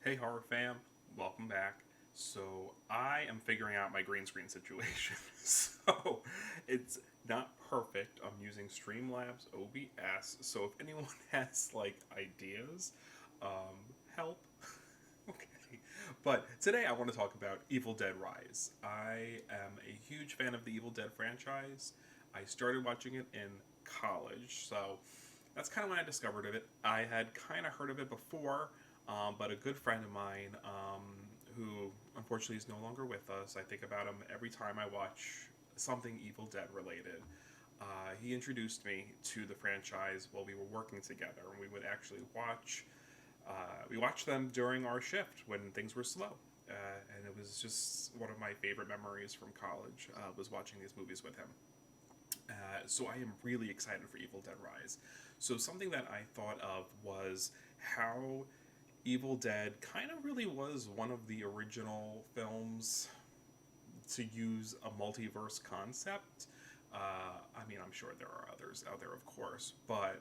Hey horror fam, welcome back. So I am figuring out my green screen situation. So it's not perfect. I'm using Streamlabs OBS. So if anyone has like ideas, help. Okay. But today I want to talk about Evil Dead Rise. I am a huge fan of the Evil Dead franchise. I started watching it in college, so that's kind of when I discovered of it. I had kind of heard of it before, but a good friend of mine, who unfortunately is no longer with us, I think about him every time I watch something Evil Dead related. He introduced me to the franchise while we were working together, and we would actually watch. We watched them during our shift when things were slow, and it was just one of my favorite memories from college. Was watching these movies with him. So I am really excited for Evil Dead Rise. So something that I thought of was how Evil Dead kind of really was one of the original films to use a multiverse concept. I mean, I'm sure there are others out there, of course, but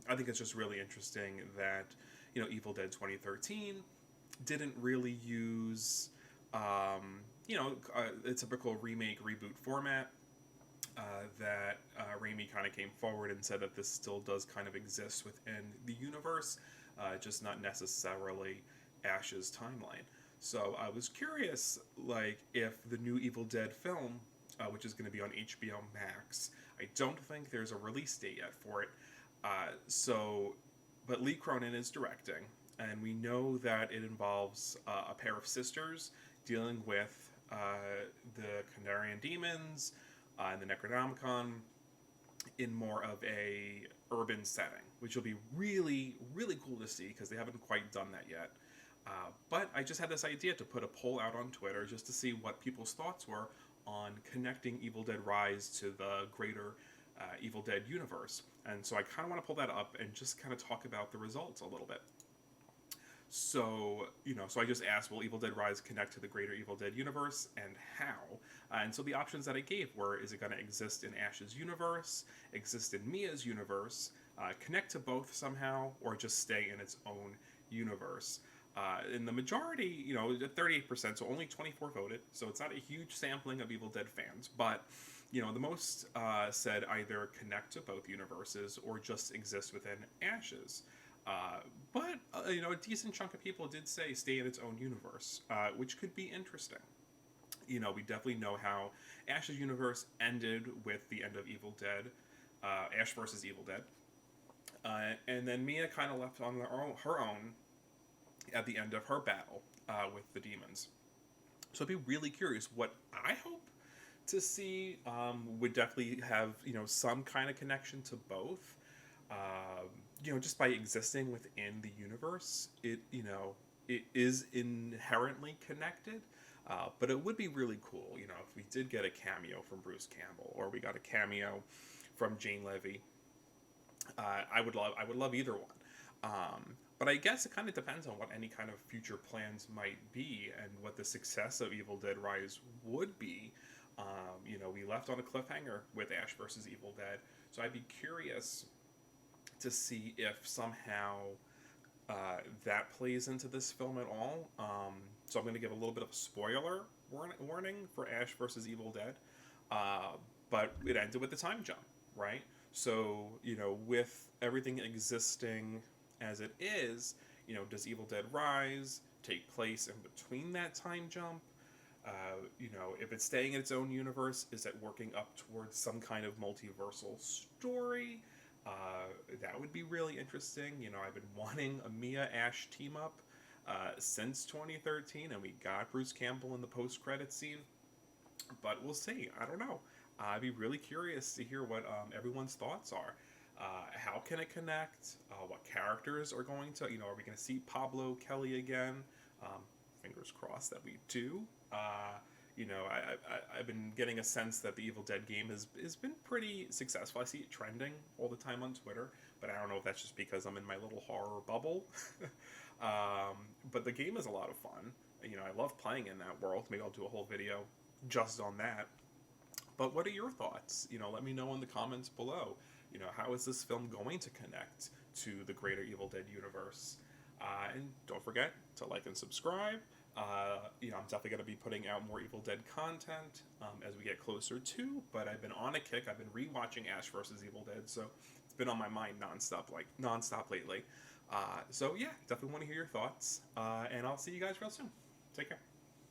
I think it's just really interesting that Evil Dead 2013 didn't really use a typical remake reboot format. That Raimi kind of came forward and said that this still does kind of exist within the universe, just not necessarily Ash's timeline. So I was curious, like, if the new Evil Dead film, which is going to be on HBO Max, I don't think there's a release date yet for it. But Lee Cronin is directing, and we know that it involves a pair of sisters dealing with the Kandarian demons and the Necronomicon in more of a urban setting, which will be really, really cool to see because they haven't quite done that yet. But I just had this idea to put a poll out on Twitter just to see what people's thoughts were on connecting Evil Dead Rise to the greater Evil Dead universe. And so I kind of want to pull that up and just kind of talk about the results a little bit. So I just asked, will Evil Dead Rise connect to the greater Evil Dead universe, and how? And so the options that I gave were: is it going to exist in Ash's universe, exist in Mia's universe, connect to both somehow, or just stay in its own universe? In the majority, 38%, so only 24 voted, so it's not a huge sampling of Evil Dead fans, but the most said either connect to both universes or just exist within Ash's. But a decent chunk of people did say stay in its own universe, which could be interesting. We definitely know how Ash's universe ended with the end of Evil Dead, Ash versus Evil Dead, and then Mia kind of left on her own at the end of her battle with the demons. So I'd be really curious. What I hope to see would definitely have some kind of connection to both. Just by existing within the universe, it is inherently connected. But it would be really cool, if we did get a cameo from Bruce Campbell, or we got a cameo from Jane Levy. I would love either one. But I guess it kind of depends on what any kind of future plans might be and what the success of Evil Dead Rise would be. We left on a cliffhanger with Ash versus Evil Dead, so I'd be curious to see if somehow that plays into this film at all. So I'm going to give a little bit of a spoiler warning for Ash versus Evil Dead. But it ended with the time jump, right? So, with everything existing as it is, does Evil Dead Rise take place in between that time jump? If it's staying in its own universe, is it working up towards some kind of multiversal story? That would be really interesting. I've been wanting a Mia Ash team up since 2013, and we got Bruce Campbell in the post-credit scene. But we'll see. I don't know. I'd be really curious to hear what everyone's thoughts are. How can it connect? What characters are going to? Are we going to see Pablo Kelly again? Fingers crossed that we do. I've been getting a sense that the Evil Dead game has been pretty successful. I see it trending all the time on Twitter, but I don't know if that's just because I'm in my little horror bubble. But the game is a lot of fun. I love playing in that world. Maybe I'll do a whole video just on that. But what are your thoughts? Let me know in the comments below. How is this film going to connect to the greater Evil Dead universe? And don't forget to like and subscribe. I'm definitely going to be putting out more Evil Dead content as we get closer to. But I've been on a kick. I've been rewatching Ash vs. Evil Dead, so it's been on my mind nonstop lately. So yeah, definitely want to hear your thoughts. And I'll see you guys real soon. Take care.